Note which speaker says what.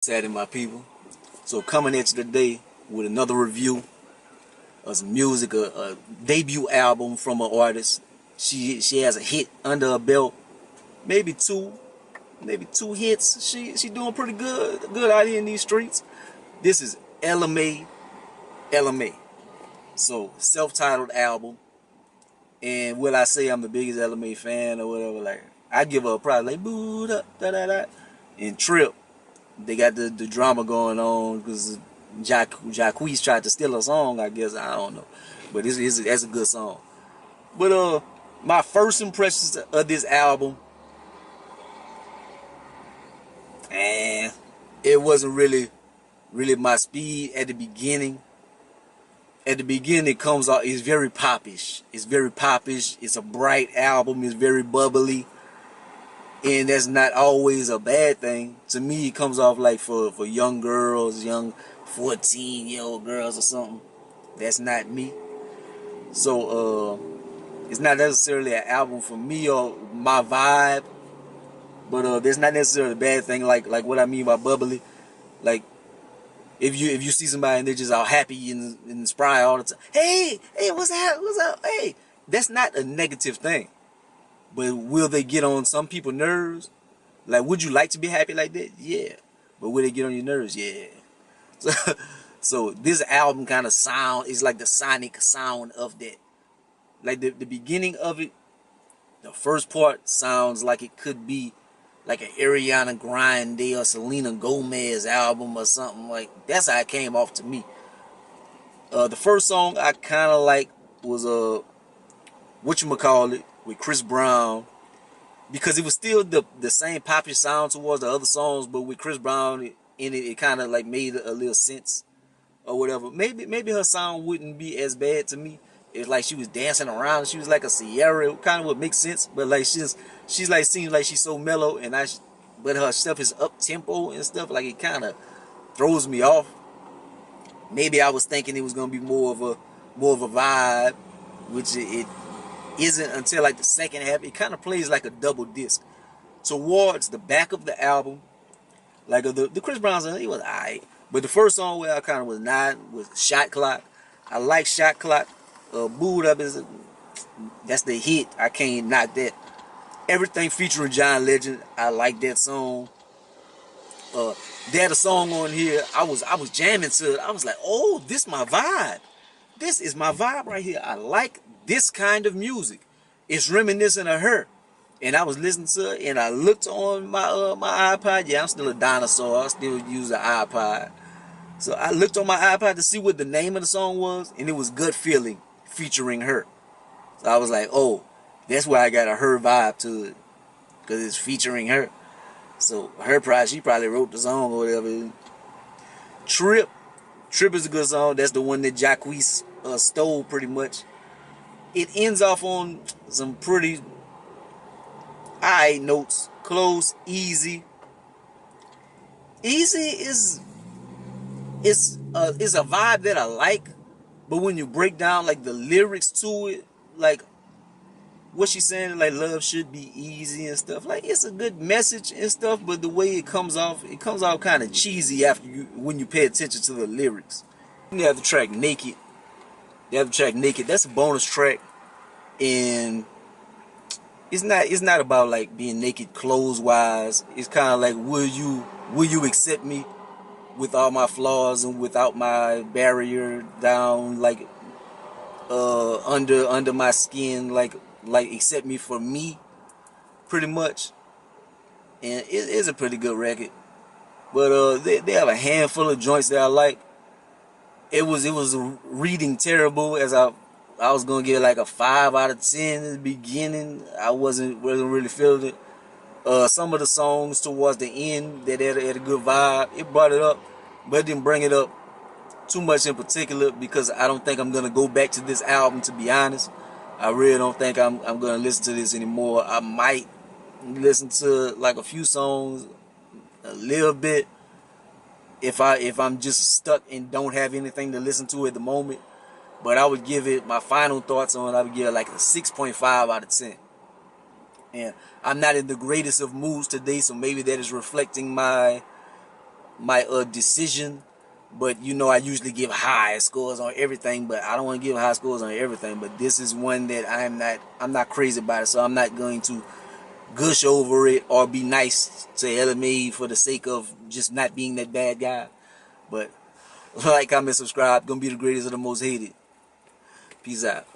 Speaker 1: Saturday, my people. So coming at you today with another review of some music, a debut album from an artist. She has a hit under her belt, maybe two hits. She doing pretty good out here in these streets. This is Ella Mai, Ella Mai. So self-titled album, and will I say I'm the biggest Ella Mai fan or whatever? Like I give her a prize like boo da da da da, and Trip. They got the drama going on because Jacquees tried to steal a song, I guess. I don't know. But that's a good song. But my first impressions of this album, and it wasn't really my speed at the beginning. At the beginning, it comes out, it's very popish. It's very popish. It's a bright album. It's very bubbly. And that's not always a bad thing. To me, it comes off like for young girls, young 14-year-old girls or something. That's not me. So it's not necessarily an album for me or my vibe. But there's not necessarily a bad thing like what I mean by bubbly. Like if you see somebody and they're just all happy and spry all the time. Hey, what's up? Hey, that's not a negative thing. But will they get on some people's nerves? Like, would you like to be happy like that? Yeah. But will they get on your nerves? Yeah. So, so this album kind of sound is like the sonic sound of that. Like the beginning of it, the first part sounds like it could be like an Ariana Grande or Selena Gomez album or something. Like that's how it came off to me. The first song I kind of like was whatchamacallit with Chris Brown, because it was still the same poppy sound towards the other songs, but with Chris Brown in it, it kind of like made a little sense or whatever. Maybe her sound wouldn't be as bad to me. It's like she was dancing around. She was like a Sierra. It kind of would make sense, but like she's like seems like she's so mellow, and but her stuff is up tempo and stuff. Like it kind of throws me off. Maybe I was thinking it was gonna be more of a vibe, which it isn't until like the second half. It kind of plays like a double disc. Towards the back of the album, like the Chris Brown song, he was alright. But the first song where I kind of was not was Shot Clock. I like Shot Clock. Booed Up that's the hit. I can't knock that. Everything featuring John Legend, I like that song. They had a song on here. I was jamming to it. I was like, oh, this my vibe. This is my vibe right here. I like this kind of music. It's reminiscent of her. And I was listening to it, and I looked on my iPod. Yeah, I'm still a dinosaur. I still use an iPod. So I looked on my iPod to see what the name of the song was, and it was Gut Feeling featuring her. So I was like, oh, that's why I got a her vibe to it, because it's featuring her. So she probably wrote the song or whatever. Trip. Trip is a good song. That's the one that Jacquees stole pretty much. It ends off on some pretty alright notes. Close, easy. Easy is a vibe that I like, but when you break down like the lyrics to it, like what she's saying, like love should be easy and stuff. Like it's a good message and stuff, but the way it comes off kind of cheesy when you pay attention to the lyrics. You have the track Naked. You have the track Naked. That's a bonus track, and it's not about like being naked clothes wise. It's kind of like will you accept me with all my flaws and without my barrier down, like under my skin, like accept me for me, pretty much. And it is a pretty good record. But they have a handful of joints that I like. It was reading terrible, as I was gonna give it like a 5 out of 10 in the beginning. I wasn't really feeling it. Some of the songs towards the end that had a good vibe, it brought it up, but it didn't bring it up too much in particular, because I don't think I'm gonna go back to this album, to be honest. I really don't think I'm gonna listen to this anymore. I might listen to like a few songs a little bit if I'm just stuck and don't have anything to listen to at the moment. But I would give it my final thoughts on it. I would give it like a 6.5 out of 10. And I'm not in the greatest of moods today, so maybe that is reflecting my my decision. But you know, I usually give high scores on everything, but I don't want to give high scores on everything. But this is one that I'm not crazy about it, so I'm not going to gush over it or be nice to LMA for the sake of just not being that bad guy. But like, comment, subscribe. Gonna be the greatest of the most hated. Peace out.